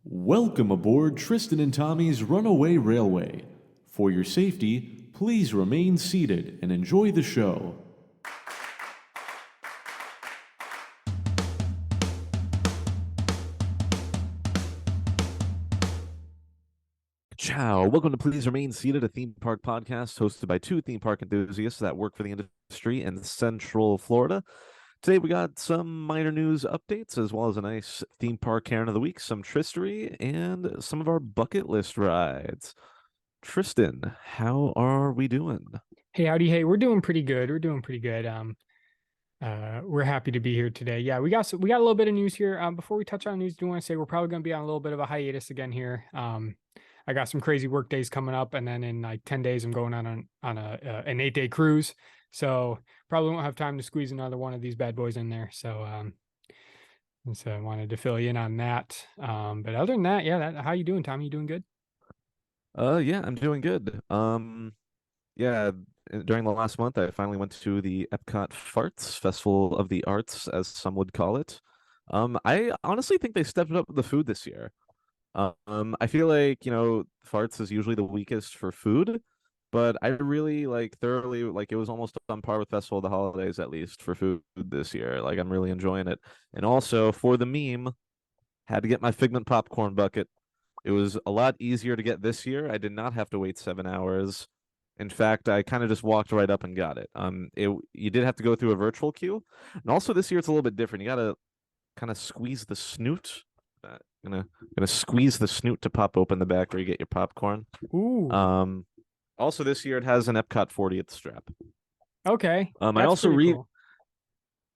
Welcome aboard Tristan and Tommy's Runaway Railway. For your safety, please remain seated and enjoy the show. Ciao. Welcome to Please Remain Seated, a theme park podcast hosted by two theme park enthusiasts that work for the industry in Central Florida. Today we got some minor news updates as well as a nice theme park Karen of the week, some Tristory, and some of our bucket list rides. Tristan, how are we doing? Hey, howdy. Hey, we're doing pretty good. We're doing pretty good. We're happy to be here today. Yeah, we got a little bit of news here. Before we touch on news, do want to say we're probably going to be on a little bit of a hiatus again here. I got some crazy work days coming up, and then in like 10 days, I'm going on an 8-day cruise. So probably won't have time to squeeze another one of these bad boys in there. So I wanted to fill you in on that. But other than that, yeah, how you doing, Tommy? You doing good? Yeah, I'm doing good. Yeah, during the last month, I finally went to the Epcot Farts Festival of the Arts, as some would call it. I honestly think they stepped up the food this year. I feel like, Farts is usually the weakest for food, but I really thoroughly it was almost on par with Festival of the Holidays, at least for food this year. Like, I'm really enjoying it. And also for the meme, had to get my Figment popcorn bucket. It was a lot easier to get this year. I did not have to wait 7 hours. In fact, I kind of just walked right up and got it. You did have to go through a virtual queue, and also this year it's a little bit different. You gotta kind of squeeze the snoot. Gonna squeeze the snoot to pop open the back where you get your popcorn. Ooh, Also this year it has an Epcot 40th strap. okay. I That's also pretty cool.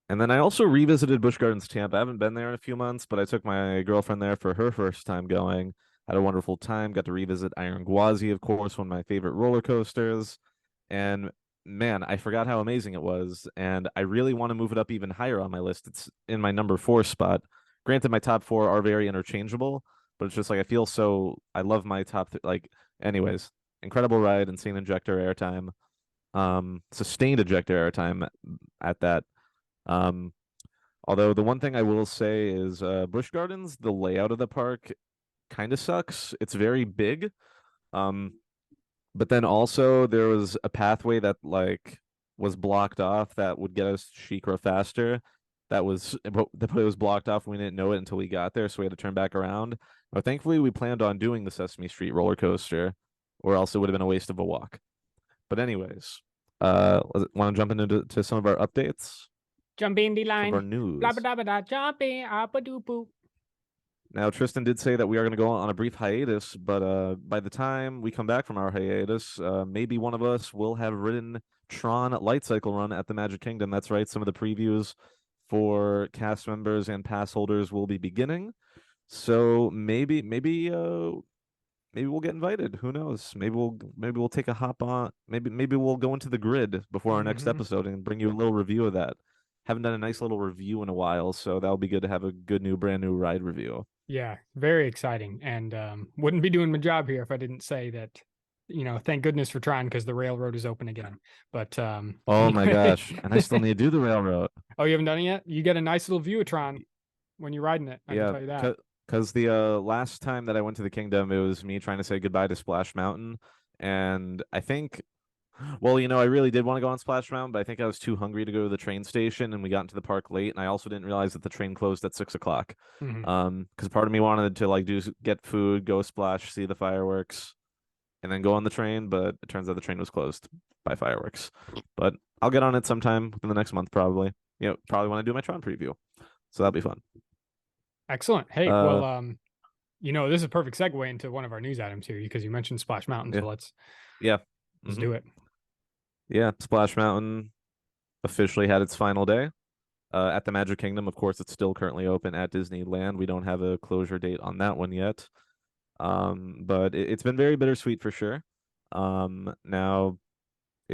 And then I also revisited Busch Gardens Tampa. I haven't been there in a few months, but I took my girlfriend there for her first time going. Had a wonderful time. Got to revisit Iron Gwazi, of course, one of my favorite roller coasters. And man, I forgot how amazing it was. And I really want to move it up even higher on my list. It's in my number 4 spot. Granted, my top 4 are very interchangeable, but it's just like I love my anyways, incredible ride, insane injector airtime, sustained ejector airtime at that. Um, Although the one thing I will say is Busch Gardens, the layout of the park kind of sucks. It's very big. Um, but then also there was a pathway that was blocked off that would get us Shikra faster. But it was blocked off and we didn't know it until we got there, so we had to turn back around. But thankfully we planned on doing the Sesame Street roller coaster, or else it would have been a waste of a walk. But anyways, want to jump into some of our updates? Jumping the Some of our line. Blah news. blah blah blah. Jumping up a doop boop. Now, Tristan did say that we are going to go on a brief hiatus, but by the time we come back from our hiatus, maybe one of us will have ridden Tron Light Cycle Run at the Magic Kingdom. That's right. Some of the previews for cast members and pass holders will be beginning. So maybe we'll get invited. Who knows? Maybe we'll take a hop on. Maybe we'll go into the grid before our next Mm-hmm. episode and bring you a little review of that. Haven't done a nice little review in a while, so that'll be good to have a good new brand new ride review. Yeah, very exciting. And wouldn't be doing my job here if I didn't say that, thank goodness for trying because the railroad is open again. But Oh my anyway. gosh. And I still need to do the railroad. Oh, you haven't done it yet? You get a nice little view of Tron when you're riding it. I can Yeah, tell you that. because the last time that I went to the kingdom, it was me trying to say goodbye to Splash Mountain. And I think, well, I really did want to go on Splash Mountain, but I think I was too hungry to go to the train station, and we got into the park late. And I also didn't realize that the train closed at 6 o'clock. Mm-hmm. Because part of me wanted to get food, go splash, see the fireworks, and then go on the train. But it turns out the train was closed by fireworks. But I'll get on it sometime within the next month, probably. Probably want to do my Tron preview, so that'll be fun. Excellent. Hey, well, Uh, this is a perfect segue into one of our news items here because you mentioned Splash Mountain. yeah, So let's yeah, do it. yeah. Splash Mountain officially had its final day at the Magic Kingdom. Of course, it's still currently open at Disneyland. We don't have a closure date on that one yet. But it's been very bittersweet for sure. Now,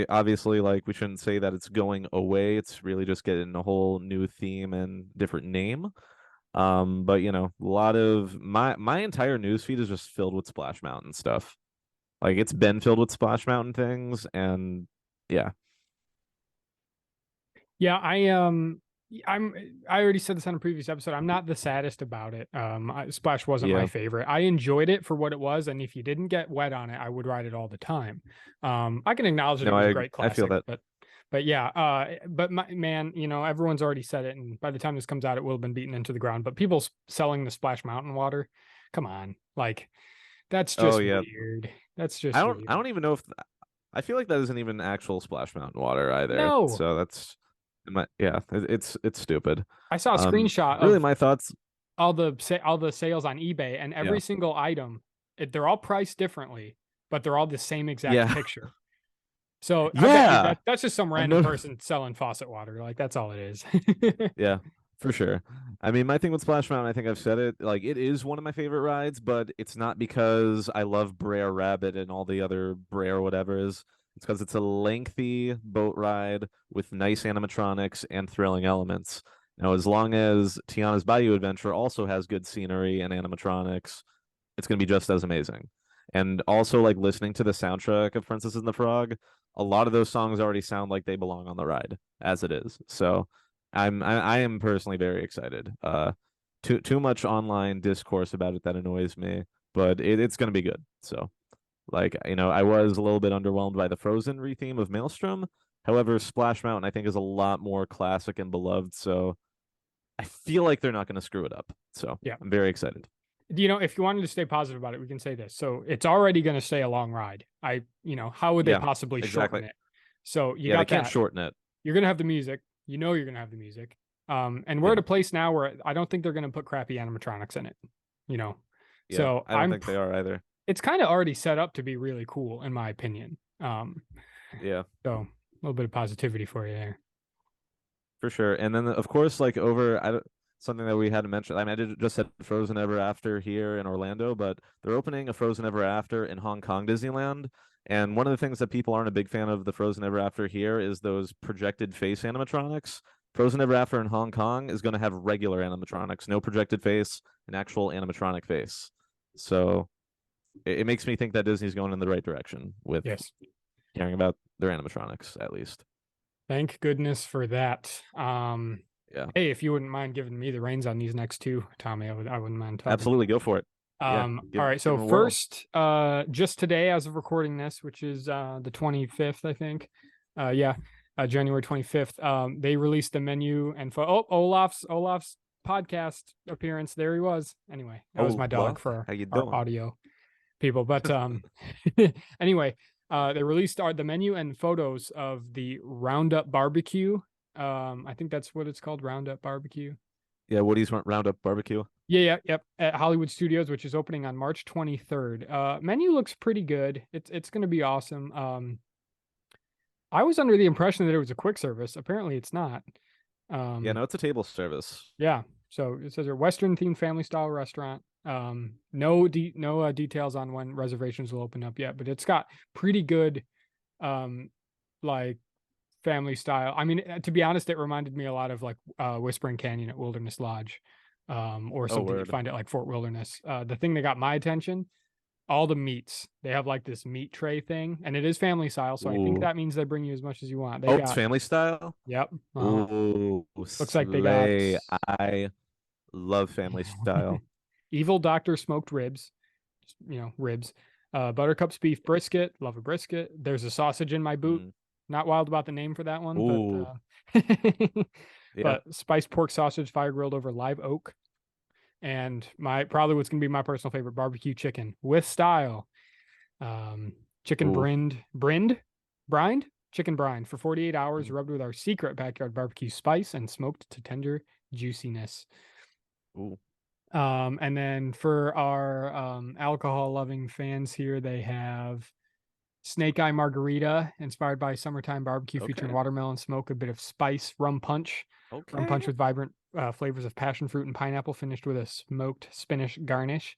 obviously, we shouldn't say that it's going away. It's really just getting a whole new theme and different name. But a lot of my entire news feed is just filled with Splash Mountain stuff. Like, it's been filled with Splash Mountain things, and yeah. Yeah, I already said this on a previous episode. I'm not the saddest about it. Splash wasn't my Yeah. favorite. I enjoyed it for what it was, and if you didn't get wet on it, I would ride it all the time. I can acknowledge that it No, was a great I feel classic, that. but yeah, but man, everyone's already said it, and by the time this comes out, it will have been beaten into the ground. But people selling the Splash Mountain water, come on, like that's Oh just yeah. weird. That's just I weird. don't even know if I feel like that isn't even actual Splash Mountain water either. No, So that's yeah, it's stupid. I saw a screenshot Really of my thoughts. all the sales on eBay, and Yeah. every single item, they're all priced differently, but they're all the same exact Yeah. picture. So I bet you Yeah. that's just some I've random noticed. person selling faucet water. Like that's all it is. Yeah, for sure. I mean, my thing with Splash Mountain, I think I've said it, like it is one of my favorite rides, but it's not because I love Brer Rabbit and all the other Brer whatever is. It's because it's a lengthy boat ride with nice animatronics and thrilling elements. Now, as long as Tiana's Bayou Adventure also has good scenery and animatronics, it's going to be just as amazing. And also, like listening to the soundtrack of Princess and the Frog, a lot of those songs already sound like they belong on the ride as it is. So I am personally very excited. Too much online discourse about it that annoys me, but it's going to be good. So like I was a little bit underwhelmed by the Frozen retheme of Maelstrom. However, Splash Mountain I think is a lot more classic and beloved. So I feel like they're not going to screw it up. So Yeah. I'm very excited. If you wanted to stay positive about it, we can say this. So it's already going to stay a long ride. How would they Yeah, possibly shorten exactly. it? So you Yeah, they got can't that. shorten it. You're going to have the music. You're going to have the music. And we're at Yeah. a place now where I don't think they're going to put crappy animatronics in it. You know, Yeah, so I don't think they are either. it's kind of already set up to be really cool, in my opinion. Yeah, So a little bit of positivity for you there. for sure. And then of course, like over something that we hadn't mentioned. I mean, I did just said Frozen Ever After here in Orlando, but they're opening a Frozen Ever After in Hong Kong Disneyland. And one of the things that people aren't a big fan of the Frozen Ever After here is those projected face animatronics. Frozen Ever After in Hong Kong is going to have regular animatronics, no projected face, an actual animatronic face. So it makes me think that Disney's going in the right direction with Yes. caring about their animatronics, at least. Thank goodness for that. Yeah, Hey, if you wouldn't mind giving me the reins on these next two, Tommy, I wouldn't mind talking. absolutely. Go for it. Yeah, All right. give So them a whirl. first, just today, as of recording this, which is the 25th, I think. Yeah, January 25th. They released the menu and Olaf's podcast appearance. There he was. Anyway, that was Oh, my dog love. for How you our doing? audio people. But anyway, they released the menu and photos of the Roundup BBQ. I think that's what it's called, Roundup BBQ. Yeah, Woody's Roundup Barbecue. Yep. At Hollywood Studios, which is opening on March 23rd. Menu looks pretty good. It's going to be awesome. I was under the impression that it was a quick service. Apparently, it's not. Yeah, no, it's a table service. Yeah. So it says a Western themed family style restaurant. No details on when reservations will open up yet, but it's got pretty good, like family style. I mean, to be honest, it reminded me a lot of like Whispering Canyon at Wilderness Lodge, or Oh, something you word. find at like Fort Wilderness. The thing that got my attention, all the meats. They have like this meat tray thing, and it is family style, so I think Ooh. that means they bring you as much as you want. They Oh, it's got, family style? yep. Ooh, Looks like they got slay. I love family style. Evil Doctor smoked ribs, ribs. Buttercup's beef brisket, love a brisket. There's a sausage in my boot. Mm. Not wild about the name for that one, but Ooh, yeah. but spiced pork sausage fire grilled over live oak, and my probably what's gonna be my personal favorite, barbecue chicken with style. Chicken Ooh, brined chicken brine for 48 hours, mm, rubbed with our secret backyard barbecue spice and smoked to tender juiciness. ooh. And then for our alcohol loving fans here, they have Snake Eye Margarita, inspired by summertime barbecue, featuring Okay, watermelon smoke, a bit of spice, rum punch okay. with vibrant flavors of passion fruit and pineapple, finished with a smoked spinach garnish.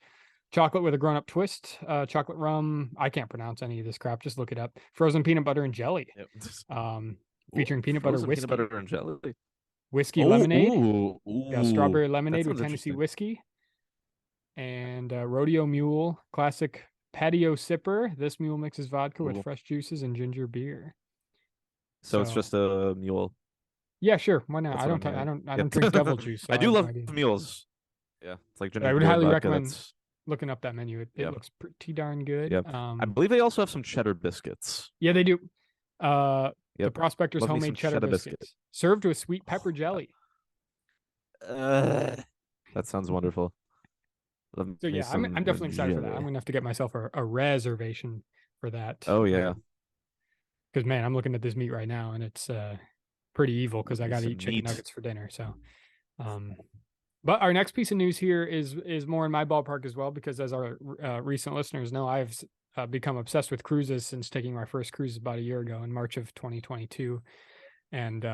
Chocolate with a grown up twist, chocolate rum. I can't pronounce any of this crap. Just look it up. Frozen peanut butter and jelly, Yep. um, Ooh, featuring peanut butter frozen peanut whiskey, butter and jelly. whiskey Oh, lemonade. Yeah, ooh. strawberry That lemonade with sounds Tennessee interesting. whiskey, and rodeo mule classic patio sipper. This mule mixes vodka with Ooh. fresh juices and ginger beer. So it's So just a mule. Yeah, sure. Why not? That's I what I'm don't. hearing. I Yeah. don't drink devil juice, so I I do have no love idea. mules. Yeah, it's like But I drinking would beer and highly vodka. recommend That's looking up that menu. It yeah, looks pretty darn good. yeah. I believe they also have some cheddar biscuits. Yeah, they do. The Yep, Prospector's love me some homemade cheddar cheddar biscuit. biscuits, served with sweet pepper Oh, jelly. that sounds wonderful. Love So me yeah, I'm some definitely excited for that. I'm jelly. gonna have to get myself a reservation for that. Oh yeah, Because man, I'm looking at this meat right now and it's pretty evil because love I me got to some eat chicken meat. nuggets for dinner. So, um, but our next piece of news here is more in my ballpark as well because as our recent listeners know, I've become obsessed with cruises since taking my first cruise about a year ago in March of 2022. And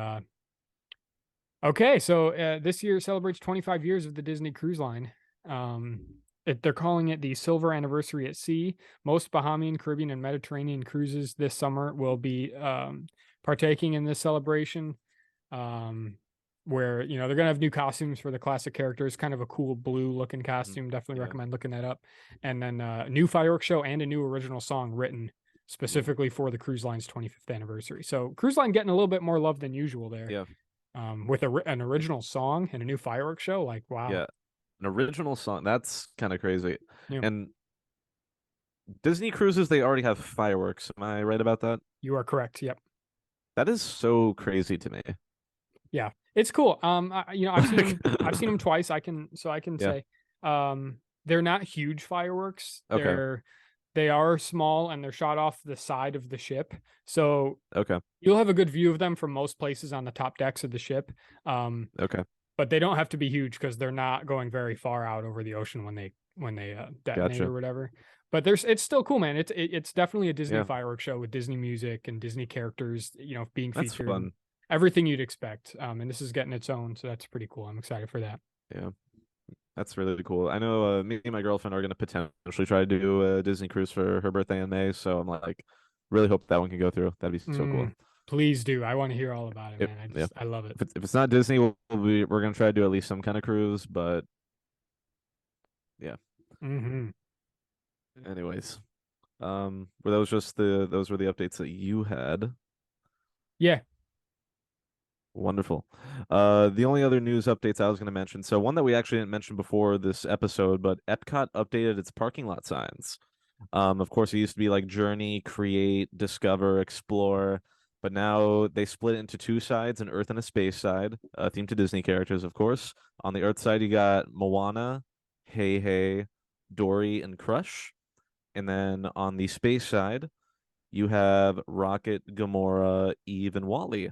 okay, so this year celebrates 25 years of the Disney Cruise Line. They're calling it the Silver Anniversary at Sea. Most Bahamian, Caribbean, and Mediterranean cruises this summer will be partaking in this celebration. Where they're gonna have new costumes for the classic characters, kind of a cool blue looking Mhm. costume. Definitely Yeah. recommend looking that up. And then a new fireworks show and a new original song written Ooh. specifically for the cruise line's 25th anniversary. So cruise line getting a little bit more love than usual there Yeah. with an original song and a new fireworks show. Like, wow. Yeah. An original song. That's kind of crazy. Yeah, And Disney cruises, they already have fireworks. Am I right about that? you are correct. Yep. That is so crazy to me. Yeah, it's cool. I've seen them. I've seen them twice. I can Yeah. say, they're not huge fireworks. Okay. They are small and they're shot off the side of the ship. So Okay. you'll have a good view of them from most places on the top decks of the ship. Okay. But they don't have to be huge because they're not going very far out over the ocean when they detonate or Gotcha. whatever. But it's still cool, man. It's definitely a Disney Yeah. fireworks show with Disney music and Disney characters, being That's featured and fun. everything you'd expect. And this is getting its own, so that's pretty cool. I'm excited for that. Yeah. That's really cool. I know me and my girlfriend are going to potentially try to do a Disney cruise for her birthday in May. So I'm like, really hope that one can go through. That'd be so cool. Please do. I want to hear all about it, man. Yeah. I love it. If it's not Disney, we're going to try to do at least some kind of cruise. But yeah. Hmm. Anyways, were those were the updates that you had? Yeah. Wonderful. The only other news updates I was going to mention. So one that we actually didn't mention before this episode, but Epcot updated its parking lot signs. Of course, it used to be like Journey, Create, Discover, Explore, but now they split it into two sides, an Earth and a Space side, themed to Disney characters, of course. On the Earth side, you got Moana, Hey Hey, Dory, and Crush. And then on the Space side, you have Rocket, Gamora, Eve, and Wally.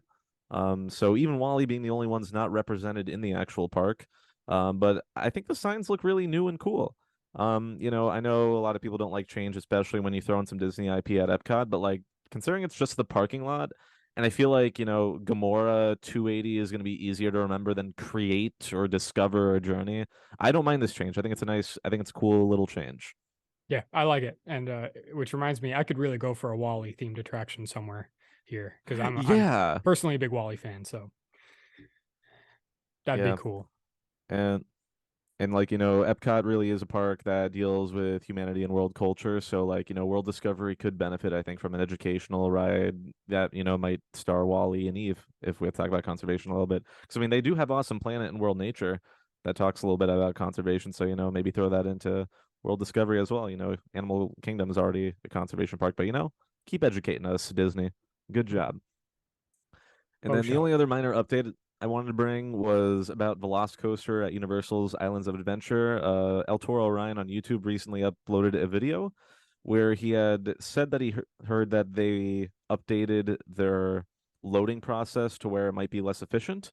So even Wally being the only ones not represented in the actual park. But I think the signs look really new and cool. I know a lot of people don't like change, especially when you throw in some Disney IP at Epcot, but like considering it's just the parking lot, and I feel like, Gamora 280 is going to be easier to remember than Create or Discover or Journey. I don't mind this change. I think it's a cool little change. Yeah, I like it. And which reminds me, I could really go for a Wally themed attraction somewhere here because I'm Yeah. personally a big Wally fan, so that'd be Yeah. cool. And like, Epcot really is a park that deals with humanity and world culture. So like, World Discovery could benefit, I think, from an educational ride that, might star Wally and Eve if we have to talk about conservation a little bit. Because I mean, they do have awesome Planet and World Nature that talks a little bit about conservation. So, maybe throw that into World Discovery as well. Animal Kingdom is already a conservation park, but keep educating us, Disney. Good job. And Oh, then the show. only other minor update I wanted to bring was about Velocicoaster at Universal's Islands of Adventure. El Toro Ryan on YouTube recently uploaded a video where he had said that he heard that they updated their loading process to where it might be less efficient.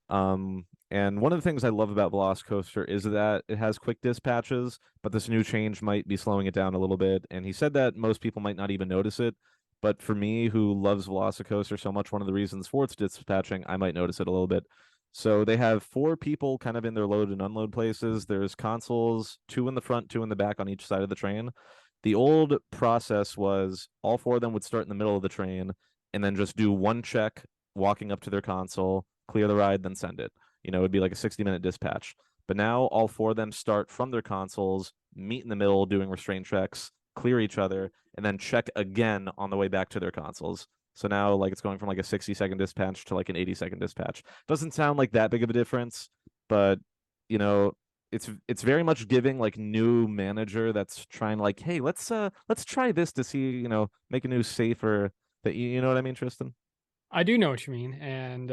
And one of the things I love about Velocicoaster is that it has quick dispatches, but this new change might be slowing it down a little bit. And he said that most people might not even notice it. But for me, who loves Velocicoaster so much, one of the reasons for its dispatching, I might notice it a little bit. So they have four people kind of in their load and unload places. There's consoles, two in the front, two in the back on each side of the train. The old process was all four of them would start in the middle of the train and then just do one check walking up to their console, clear the ride, then send it. It'd be like a 60-minute dispatch. But now all four of them start from their consoles, meet in the middle doing restraint checks, clear each other, and then check again on the way back to their consoles. So now like it's going from like a 60-second dispatch to like an 80-second dispatch. Doesn't sound like that big of a difference, but you know, it's very much giving like new manager that's trying like, hey, let's try this to see, make a new safer that you know what I mean, Tristan? I do know what you mean, and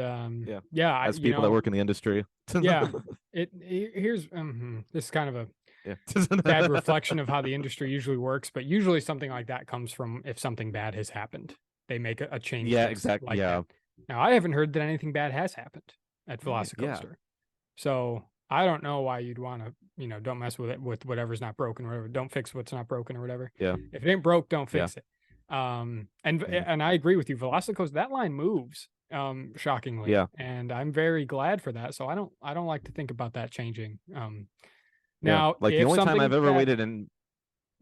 Yeah. yeah, As people that work in the industry. yeah. Here's this is kind of a Yeah. bad reflection of how the industry usually works, but usually something like that comes from if something bad has happened. They make a change Yeah, list exactly. like Yeah. that. Now, I haven't heard that anything bad has happened at Right. Yeah. Velocicoaster. So I don't know why you'd want to, don't mess with it with whatever's not broken or whatever. Don't fix what's not broken or whatever. Yeah. If it ain't broke, don't Yeah. fix it. And Mhm. and I agree with you. Velocicoaster, that line moves, shockingly. Yeah. And I'm very glad for that. So I don't like to think about that changing. Yeah. Now Like the if only time I've something ever bad, waited in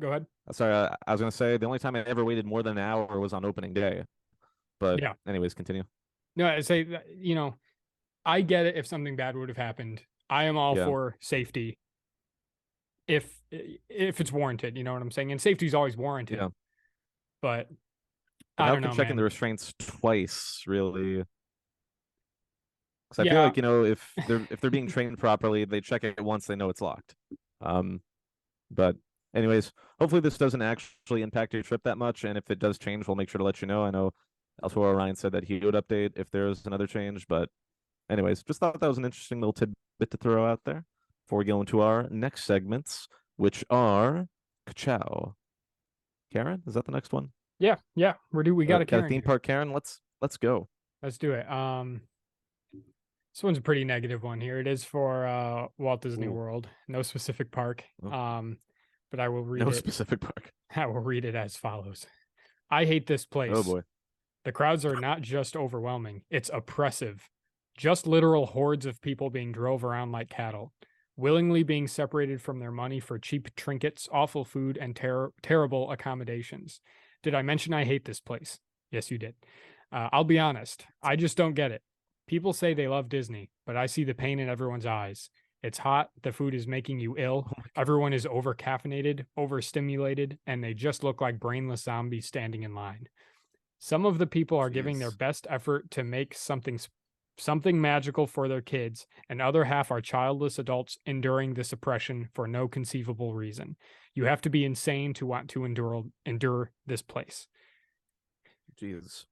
go ahead. sorry, I was gonna say the only time I ever waited more than an hour was on opening day. But Yeah. anyways, continue. No, I say that, I get it if something bad would have happened. I am all Yeah. for safety if it's warranted, you know what I'm saying? And safety is always warranted. Yeah. But But I how don't can know, checking man. the restraints twice really? Because I feel Yeah, like, if they're being trained properly, they check it once they know it's locked. Um, but anyways, hopefully this doesn't actually impact your trip that much. And if it does change, we'll make sure to let you know. I know elsewhere Ryan said that he would update if there's another change. But anyways, just thought that was an interesting little tidbit to throw out there before we go into our next segments, which are Kachow. Karen, is that the next one? yeah, yeah. We got a Got a Karen theme here. park, Karen. Let's go. Let's do it. This one's a pretty negative one here. It is for Walt Disney Ooh, World. No specific park. oh, But I will read no it. specific park. I will read it as follows. I hate this Oh place. boy. The crowds are not just overwhelming, it's oppressive. Just literal hordes of people being drove around like cattle, willingly being separated from their money for cheap trinkets, awful food, and terrible accommodations. Did I mention I hate this place? Yes, you did. I'll be honest, I just don't get it. People say they love Disney, but I see the pain in everyone's eyes. It's hot, the food is making you ill, Oh my God. everyone is over caffeinated, overstimulated, and they just look like brainless zombies standing in line. Some of the people are giving their Jeez. best effort to make something magical for their kids, and other half are childless adults enduring this oppression for no conceivable reason. You have to be insane to want to endure this place. Jeez.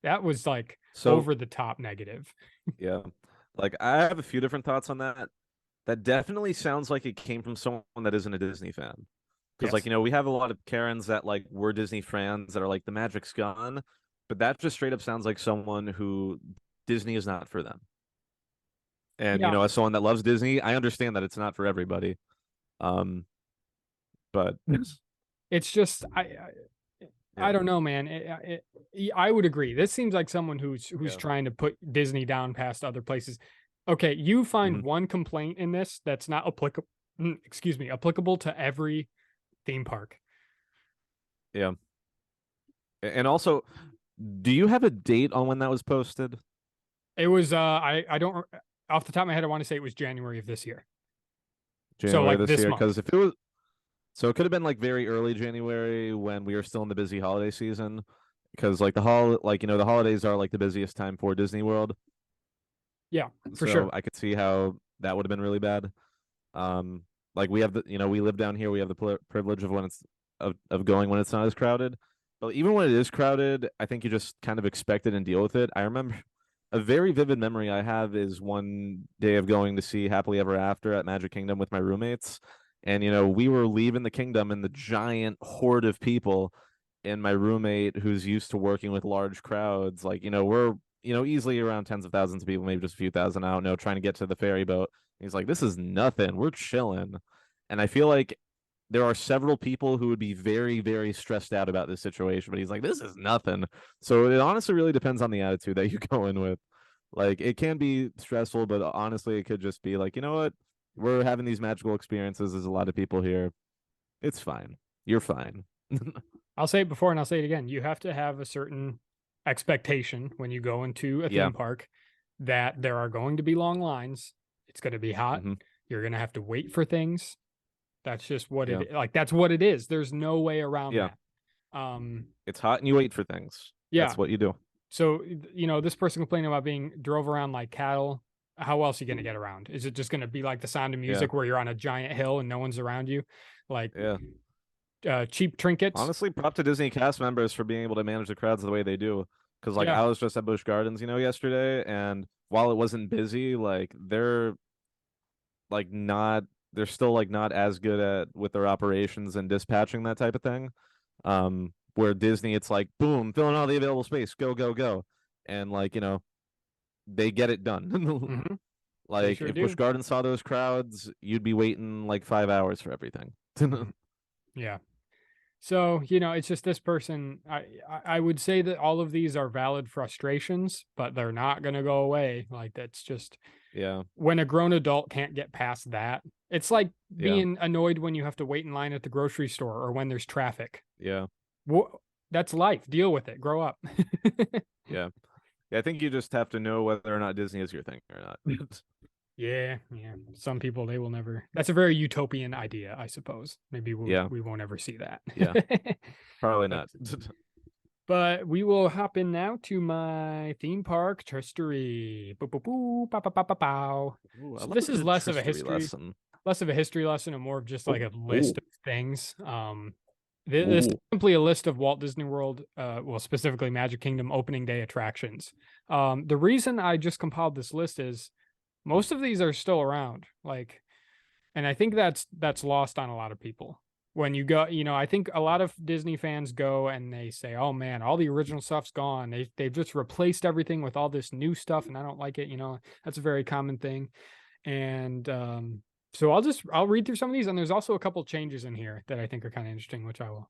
That was like So over the top negative. yeah, like I have a few different thoughts on that. That definitely sounds like it came from someone that isn't a Disney fan. Because like, Yes. we have a lot of Karens that like were Disney fans that are like the magic's gone, but that just straight up sounds like someone who Disney is not for them. And Yeah. as someone that loves Disney, I understand that it's not for everybody. Um, but It's just I yeah, don't know, man. I would agree. This seems like someone who's yeah. trying to put Disney down past other places. Okay, you find Mhm. one complaint in this that's not applicable. Excuse me, applicable to every theme park. Yeah. And also, do you have a date on when that was posted? It was I don't off the top of my head. I want to say it was January of this year. So January like this this year? month. Because if it was, so it could have been like very early January when we were still in the busy holiday season. Because like the holidays are like the busiest time for Disney World. Yeah, for So sure. I could see how that would have been really bad. Like we have we live down here. We have the privilege of when it's of going when it's not as crowded. But even when it is crowded, I think you just kind of expect it and deal with it. I remember a very vivid memory I have is one day of going to see Happily Ever After at Magic Kingdom with my roommates. And we were leaving the kingdom and the giant horde of people, and my roommate who's used to working with large crowds, like, we're easily around tens of thousands of people, maybe just a few thousand, I don't know, trying to get to the ferry boat. He's like, this is nothing. We're chilling. And I feel like there are several people who would be very, very stressed out about this situation, but he's like, this is nothing. So it honestly really depends on the attitude that you go in with. Like, it can be stressful, but honestly, it could just be like, you know what? We're having these magical experiences. There's a lot of people here. It's fine. You're fine. I'll say it before and I'll say it again. You have to have a certain expectation when you go into a Yeah. theme park that there are going to be long lines. It's going to be hot. Hmm. You're going to have to wait for things. That's just Yeah. that's what it is. There's no way around Yeah. that. Um It's hot and you wait for things. Yeah. That's what you do. So, this person complaining about being drove around like cattle. How else are you going to get around? Is it just going to be like the Sound of Yeah, Music where you're on a giant hill and no one's around you? Like yeah. cheap trinkets. Honestly, prop to Disney cast members for being able to manage the crowds the way they do. Because like Yeah. I was just at Busch Gardens, yesterday, and while it wasn't busy, like like not they're still like not as good at with their operations and dispatching that type of thing. Where Disney, it's like boom, fill in all the available space, go, go, go, and like they get it done. Hmm. They Like sure if Busch do. Gardens saw those crowds, you'd be waiting like 5 hours for everything. Hmm. Yeah. So, it's just this person. I would say that all of these are valid frustrations, but they're not going to go away. Like, that's just Yeah, when a grown adult can't get past that. It's like yeah, being annoyed when you have to wait in line at the grocery store or when there's traffic. yeah, That's life. Deal with it. Grow up. yeah. Yeah, I think you just have to know whether or not Disney is your thing or not. Yeah, yeah. Some people they will never. That's a very utopian idea, I suppose. Maybe Yeah, we won't ever see that. yeah, probably But not. but we will hop in now to my theme park tristory. Boo, boo, boo, pow, pow, pow, pow, pow. Ooh, I So love this a is good Tristory lesson. less of a history lesson and more of just like Oh, a list oh, of things. This is oh. simply a list of Walt Disney World, well, specifically Magic Kingdom opening day attractions. The reason I just compiled this list is most of these are still around, like, and I think that's lost on a lot of people. When you go, I think a lot of Disney fans go and they say, "Oh man, all the original stuff's gone. They've just replaced everything with all this new stuff, and I don't like it." That's a very common thing. And so I'll read through some of these, and there's also a couple changes in here that I think are kind of interesting, which um,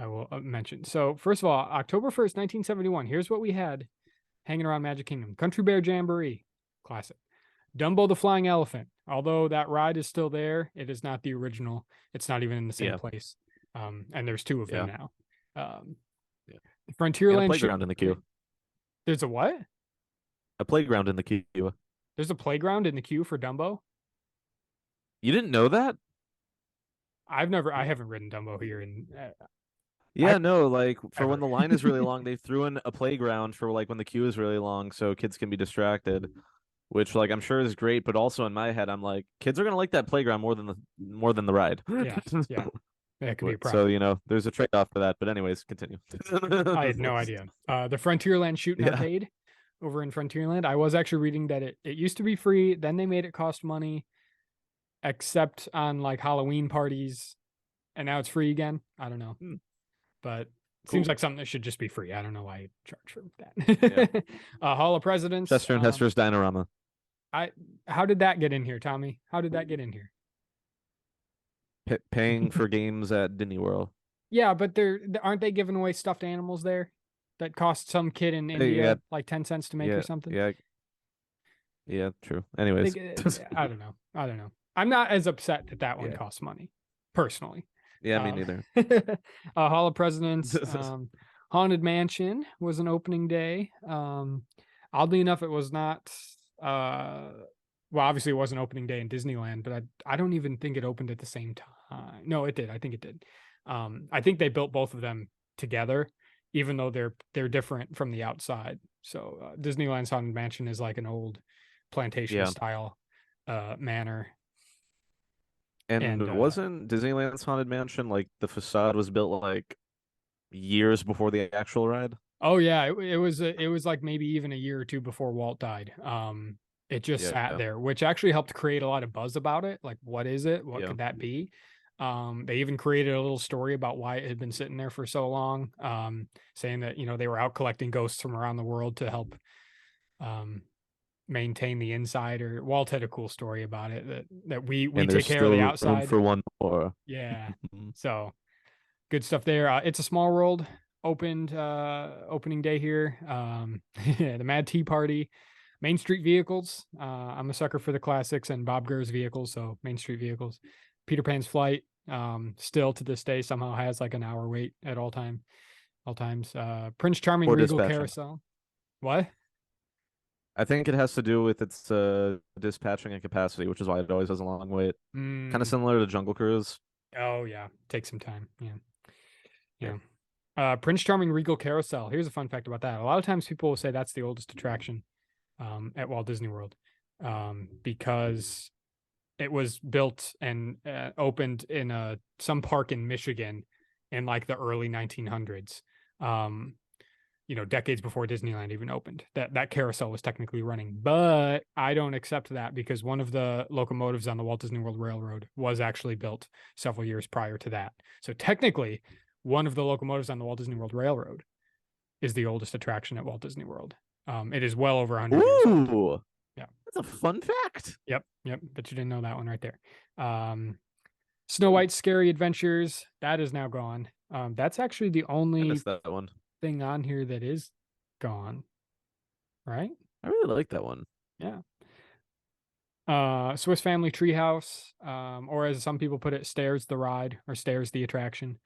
I will mention. So first of all, October 1st, 1971. Here's what we had hanging around Magic Kingdom: Country Bear Jamboree, classic. Dumbo the Flying Elephant. Although that ride is still there, it is not the original. It's not even in the same Yeah, place. And there's two of them yeah, now. Um, yeah. the And a Frontierland shoot. playground in the queue. There's a what? A playground in the queue. You There's a playground in the queue for Dumbo. didn't know that? I haven't ridden Dumbo here, and I Yeah, no, like for when ever. the line is really long, they threw in a playground for like when the queue is really long so kids can be distracted, which like I'm sure is great, but also in my head I'm like kids are gonna like that playground more than the ride. Yeah, yeah, that could be a So, problem. there's a trade-off for that, but anyways, continue. I had no idea. The Frontierland Shoot and Yeah. Arcade over in Frontierland. I was actually reading that it used to be free, then they made it cost money, except on like Halloween parties, and now it's free again. I don't know, Hmm, but it seems cool. like something that should just be free. I don't know why you charge for Yeah. that. Hall of Presidents. Chester and Hester's Dinorama. I How did that get in here, Tommy? How did that get in here? Paying for games at Disney World. Yeah, but aren't they giving away stuffed animals there that cost some kid in Yeah, India like 10 cents to make or yeah, something? yeah, yeah, true. Anyways. I don't know. I don't know. I'm not as upset that that one Yeah. costs money, personally. Yeah, me Um, neither. Hall of Presidents, Haunted Mansion was an opening day. Oddly enough, it was not. Well, obviously, it wasn't opening day in Disneyland, but I don't even think it opened at the same time. No, it did. I think it did. I think they built both of them together, even though they're different from the outside. So Disneyland's Haunted Mansion is like an old plantation Yeah. style manor. And And wasn't Disneyland's Haunted Mansion like the facade was built like years before the actual ride? oh yeah, it was like maybe even a year or two before Walt died. It just Yeah, sat there, which actually helped create a lot of buzz about it. Like, what is it? What yeah. could that be? They even created a little story about why it had been sitting there for so long, saying that they were out collecting ghosts from around the world to help um, maintain the inside. Or Walt had a cool story about it that we And take there's care of the still room outside. for one more. Yeah, so good stuff there. It's a Small World opened opening day here. Yeah, the Mad Tea Party, Main Street Vehicles. I'm a sucker for the classics and Bob Gurr's vehicles, so Main Street Vehicles. Peter Pan's Flight, still to this day somehow has like an hour wait at all times. Prince Charming Poor Regal dispatching. Carousel. What? I think it has to do with its dispatching and capacity, which is why it always has a long wait. Kind of Mm, similar to Jungle Cruise. oh yeah, take some time. Yeah, Yeah. yeah. Prince Charming Regal Carousel. Here's a fun fact about that. A lot of times people will say that's the oldest attraction at Walt Disney World because it was built and opened in some park in Michigan in like the early 1900s. Decades before Disneyland even opened. That carousel was technically running, but I don't accept that because one of the locomotives on the Walt Disney World Railroad was actually built several years prior to that. So technically, one of the locomotives on the Walt Disney World Railroad is the oldest attraction at Walt Disney World. It is well over 100 years old. Ooh, Yeah. that's a fun fact. Yep. Bet you didn't know that one right there. Snow White's Scary Adventures, that is now gone. That's actually the I only missed that one. thing on here that is gone, right? I really like that one. Yeah. Swiss Family Treehouse, or as some people put it, Stairs the Ride or Stairs the Attraction.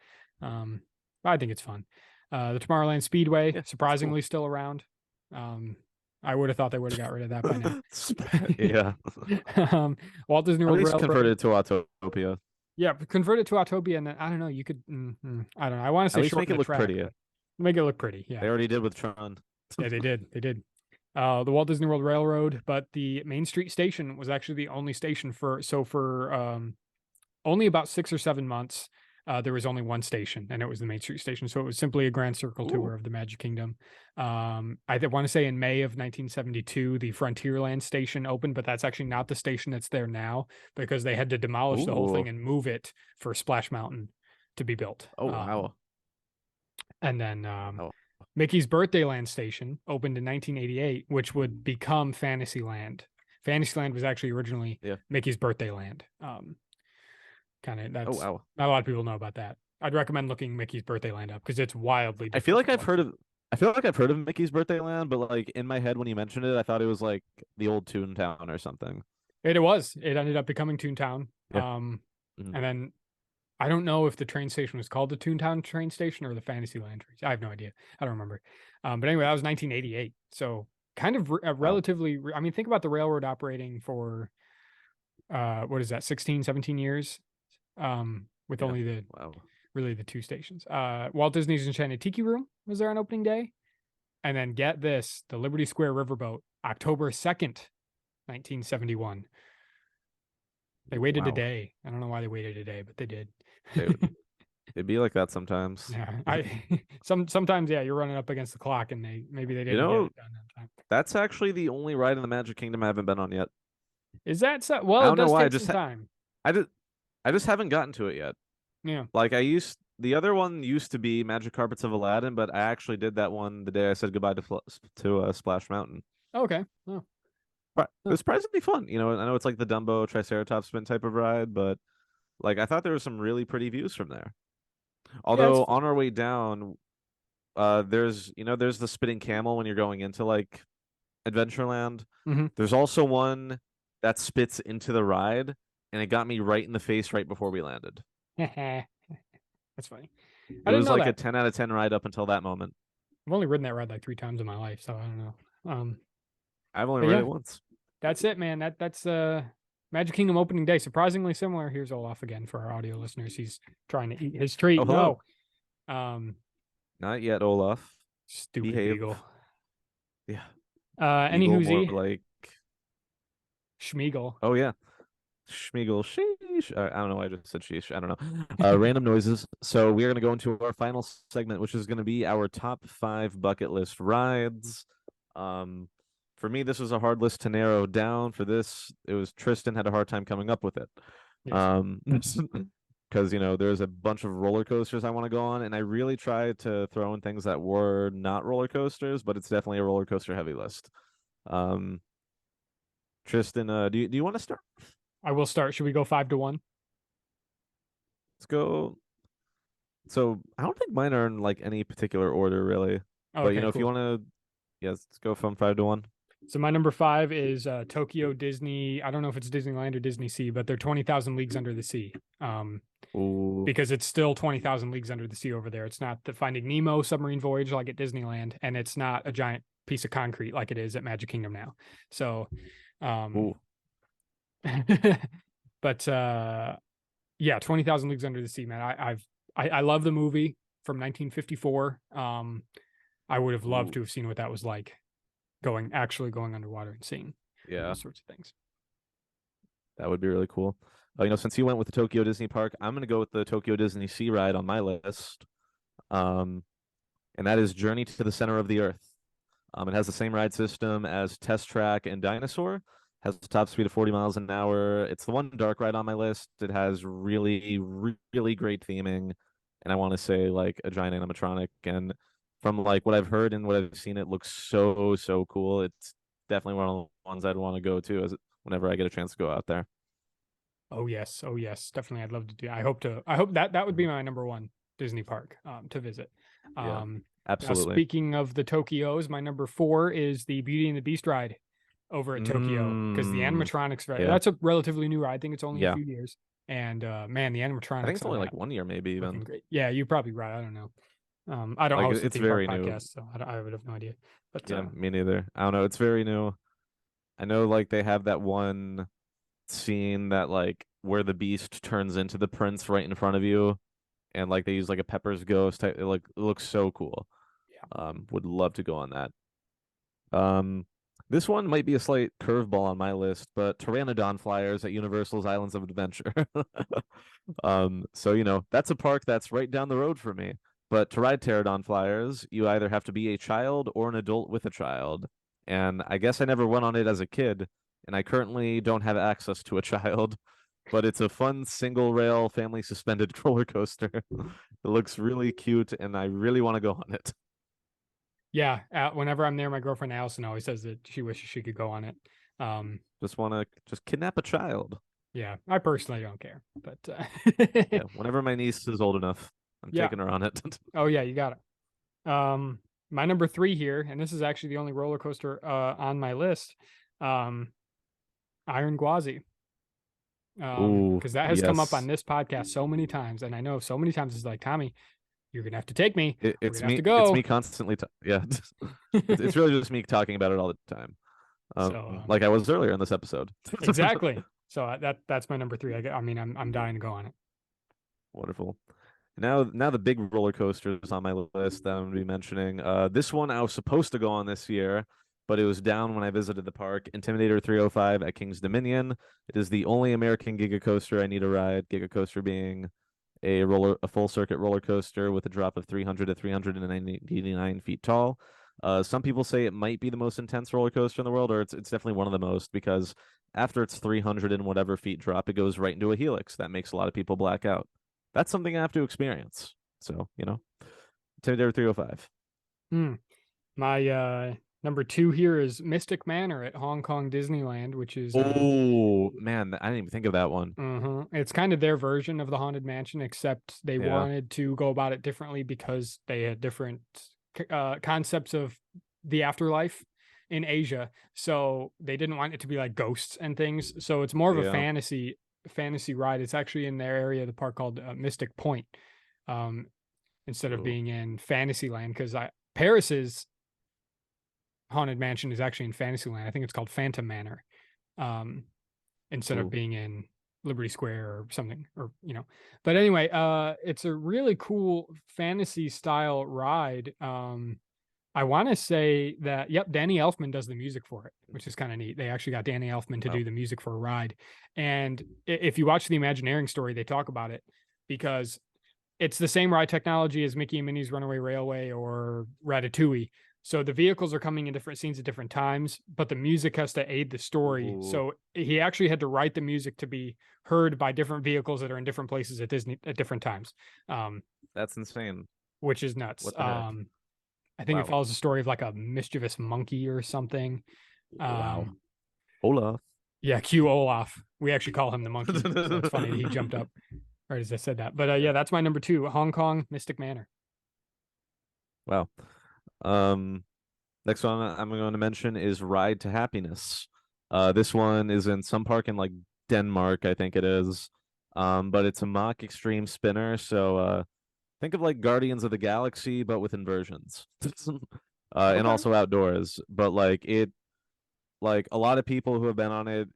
I think it's fun. The Tomorrowland Speedway, Yeah, surprisingly cool. still around. I would have thought they would have got rid of that by now. Yeah. Walt Disney At World least Railroad. converted to Autopia. Yeah, convert it to Autopia, and then I don't know. You could, I don't know. I want to say At least shorten make it the look track, pretty. but make it look pretty. They Yeah, already did with Tron. yeah, they did. The Walt Disney World Railroad, but the Main Street Station was actually the only station for only about 6 or 7 months. There was only one station, and it was the Main Street Station. So it was simply a grand circle tour of the Magic Kingdom. I want to say in May of 1972, the Frontierland station opened, but that's actually not the station that's there now because they had to demolish the whole thing and move it for Splash Mountain to be built. Oh, wow. And then Mickey's Birthday Land station opened in 1988, which would become Fantasyland. Fantasyland was actually originally Mickey's Birthday Land. That's not a lot of people know about that. I'd recommend looking Mickey's Birthday Land up because it's wildly different. I feel like I've heard of Mickey's Birthday Land, but like in my head when you mentioned it, I thought it was like the old Toontown or something. It was. It ended up becoming Toontown. Yeah. And then I don't know if the train station was called the Toontown train station or the Fantasyland train. I have no idea. I don't remember. But anyway, that was 1988. So kind of relatively, I mean, think about the railroad operating for, what is that, 16, 17 years? With only really the two stations. Walt Disney's Enchanted Tiki Room was there on opening day. And then get this, the Liberty Square Riverboat, October 2nd, 1971. They waited a day. I don't know why they waited a day, but they did. It'd be like that sometimes. Yeah, sometimes you're running up against the clock, and maybe they didn't get it done on time. That's actually the only ride in the Magic Kingdom I haven't been on yet. Is that so? Well, I don't know why. Take some time. I just haven't gotten to it yet. Yeah. Like the other one used to be Magic Carpets of Aladdin, but I actually did that one the day I said goodbye to Splash Mountain. Okay. Oh. It was surprisingly fun. I know it's like the Dumbo Triceratops spin type of ride, but like I thought there were some really pretty views from there. Although on our way down, there's the spinning camel when you're going into like Adventureland. Mm-hmm. There's also one that spits into the ride, and it got me right in the face right before we landed. That's funny. It was like a 10 out of 10 ride up until that moment. I've only ridden that ride like 3 times in my life, so I don't know. I've only ridden it once. That's it, man. That's Magic Kingdom opening day. Surprisingly similar. Here's Olaf again for our audio listeners. He's trying to eat his treat. Oh, no. Not yet, Olaf. Stupid Behave. Eagle. Yeah. Any Whoosy. Like Schmeagle. Oh yeah. Schmeagle. Sheesh. I don't know why I just said sheesh. I don't know. Random noises. So we're gonna go into our final segment, which is gonna be our top 5 bucket list rides. For me, this was a hard list to narrow down. For this, it was Tristan had a hard time coming up with it. Yes. Because there's a bunch of roller coasters I want to go on, and I really tried to throw in things that were not roller coasters, but it's definitely a roller coaster heavy list. Tristan, do you want to start? I will start. Should we go 5 to 1? Let's go. So I don't think mine are in like any particular order really. Oh, but okay, if you want to, let's go from 5 to 1. So my number 5 is Tokyo Disney. I don't know if it's Disneyland or Disney Sea, but they're 20,000 Leagues Under the Sea. Because it's still 20,000 Leagues Under the Sea over there. It's not the Finding Nemo submarine voyage like at Disneyland, and it's not a giant piece of concrete like it is at Magic Kingdom now. So, but 20,000 Leagues Under the Sea, man. I love the movie. from 1954. I would have loved Ooh, to have seen what that was like, actually going underwater and seeing yeah, those sorts of things. that would be really cool. Since you went with the Tokyo Disney Park, I'm gonna go with the Tokyo Disney Sea Ride on my list. Um, and that is Journey to the Center of the Earth. It has the same ride system as Test Track and Dinosaur. Has a top speed of 40 miles an hour. It's the one dark ride on my list. It has really, really great theming, and I want to say like a giant animatronic. And from like what I've heard and what I've seen, it looks so cool. It's definitely one of the ones I'd want to go to whenever I get a chance to go out there. Oh yes, oh yes, definitely. I'd love to do. I hope that would be my number one Disney park to visit. Yeah, Um, Now absolutely. speaking of the Tokyos, my number four is the Beauty and the Beast ride over at Tokyo because the Mm, animatronics yeah, that's a relatively new ride. I think it's only a yeah. few years, and man, the I think animatronics it's on only like that 1 year, maybe even. looking great. Yeah, you're probably right. I don't know. I don't Like host the it's theme park very new. podcast, so I would have no idea. But Yeah, me neither. I don't know. It's very new. I know like they have that one scene that like where the beast turns into the prince right in front of you, and like they use like a Pepper's ghost type. It looks so cool. yeah. Would love to go on that. Um, this one might be a slight curveball on my list, but Pteranodon flyers at Universal's Islands of Adventure. So that's a park that's right down the road for me. But to ride pterodon flyers, you either have to be a child or an adult with a child. And I guess I never went on it as a kid, and I currently don't have access to a child. But it's a fun single rail family suspended roller coaster. It looks really cute, and I really want to go on it. Yeah, whenever I'm there, my girlfriend Allison always says that she wishes she could go on it. Um, Just want to just kidnap a child. yeah, I personally don't care, but Yeah, whenever my niece is old enough, I'm yeah. taking her on it. Oh yeah, you got it. My number three here, and this is actually the only roller coaster on my list. Um, Iron Gwazi. Ooh, Because that has come up on yes. this podcast so many times, and I know so many times it's like, Tommy, you're gonna have to take me. We're It's gonna have me. to It's go. me constantly. Yeah, it's really just me talking about it all the time. So Like I was earlier in this episode. exactly. So that's my number three. I mean, I'm dying to go on it. Wonderful. Now the big roller coasters on my list that I'm gonna be mentioning. This one I was supposed to go on this year, but it was down when I visited the park. Intimidator 305 at King's Dominion. It is the only American Giga coaster I need to ride. Giga coaster being a full circuit roller coaster with a drop of 300 to 399 feet tall. Some people say it might be the most intense roller coaster in the world, or it's definitely one of the most because after its 300 and whatever feet drop, it goes right into a helix. That makes a lot of people black out. That's something I have to experience. So, Intimidator 305. Hmm. My number two here is Mystic Manor at Hong Kong Disneyland, which is Oh, man, I didn't even think of that one. it's kind of their version of the Haunted Mansion, except they Yeah. wanted to go about it differently because they had different concepts of the afterlife in Asia. So they didn't want it to be like ghosts and things. So it's more of a Yeah. fantasy ride. It's actually in their area, the park called Mystic Point, um, instead of Ooh. being in Fantasyland. Because Paris's Haunted Mansion is actually in Fantasyland. I think it's called Phantom Manor, um, instead of Ooh. being in Liberty Square or something, or But anyway, it's a really cool fantasy style ride. I want to say that yep, Danny Elfman does the music for it, which is kind of neat. They actually got Danny Elfman to Wow. do the music for a ride, and if you watch the Imagineering story, they talk about it because it's the same ride technology as Mickey and Minnie's Runaway Railway or Ratatouille. So the vehicles are coming in different scenes at different times, but the music has to aid the story. Ooh. So he actually had to write the music to be heard by different vehicles that are in different places at Disney at different times, um, That's insane. which is nuts. What the heck? I think it Wow. follows the story of like a mischievous monkey or something. Wow. Um, Hola. yeah, Q Olaf. We actually call him the monkey, so it's funny that he jumped up right as I said that. But Yeah. yeah, that's my number two, Hong Kong Mystic Manor. Wow. Um, Next one I'm going to mention is Ride to Happiness. This one is in some park in like Denmark, I think it is. But it's a mock extreme spinner, so think of like Guardians of the Galaxy, but with inversions. And Okay. also outdoors. But like a lot of people who have been on it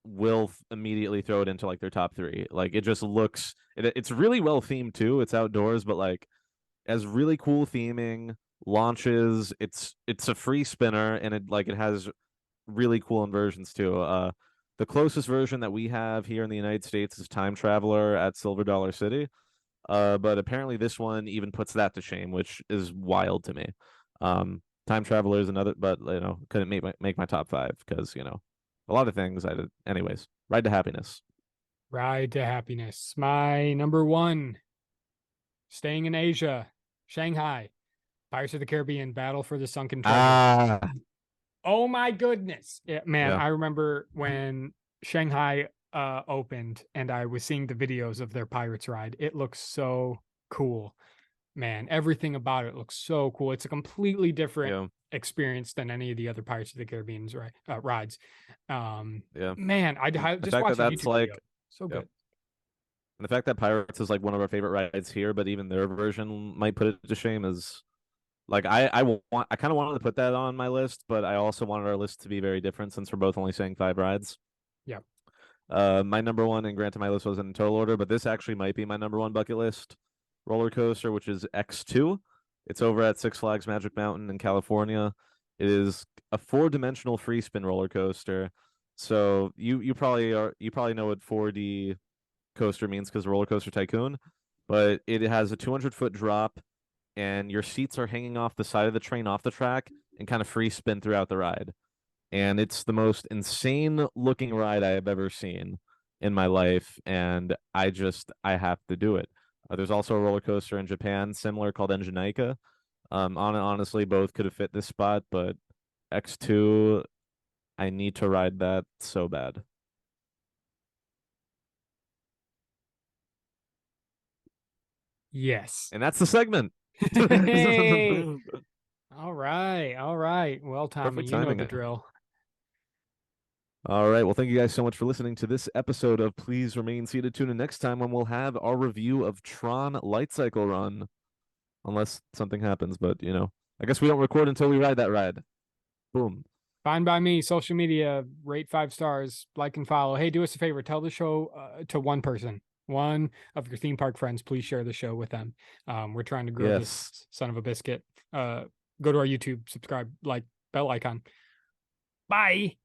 will immediately throw it into like their top three. Like it just looks, it's really well themed too. It's outdoors, but like has really cool theming, launches. It's a free spinner, and it has really cool inversions too. The closest version that we have here in the United States is Time Traveler at Silver Dollar City. But apparently this one even puts that to shame, which is wild to me. Time Traveler is another, but couldn't make my top five because a lot of things I did. Anyways, Ride to Happiness. Ride to Happiness. My number one, staying in Asia, Shanghai, Pirates of the Caribbean, Battle for the Sunken Treasure. Ah, Oh my goodness. Man, yeah, I remember when Shanghai opened and I was seeing the videos of their Pirates ride. It looks so cool. Man, everything about it looks so cool. It's a completely different yeah, experience than any of the other Pirates of the Caribbean's rides. yeah. Man, And the just fact that watched a that's YouTube video. like, So yeah, good. and the fact that Pirates is like one of our favorite rides here, but even their version might put it to shame is like I kind of wanted to put that on my list, but I also wanted our list to be very different since we're both only saying five rides. Yeah. My number one, and granted, my list wasn't in total order, but this actually might be my number one bucket list roller coaster, which is X2. It's over at Six Flags Magic Mountain in California. It is a four-dimensional free spin roller coaster. So you probably know what 4D coaster means because Roller Coaster Tycoon, but it has a 200-foot drop, and your seats are hanging off the side of the train off the track and kind of free spin throughout the ride, and it's the most insane looking ride I have ever seen in my life, and I have to do it. There's also a roller coaster in Japan similar called Enjinaika. Honestly, both could have fit this spot, but X2, I need to ride that so bad. Yes. And that's the segment. Hey. All right. All right. Well, Tommy, Perfect you know timing. the drill. All right. Well, thank you guys so much for listening to this episode of Please Remain Seated. Tune in next time when we'll have our review of Tron Light Cycle Run. Unless something happens, but I guess we don't record until we ride that ride. Boom. Fine by me. Social media, rate 5 stars, like and follow. Hey, do us a favor. Tell the show to one person, one of your theme park friends. Please share the show with them. We're trying to grow Yes. this son of a biscuit. Go to our YouTube, subscribe, like, bell icon. Bye.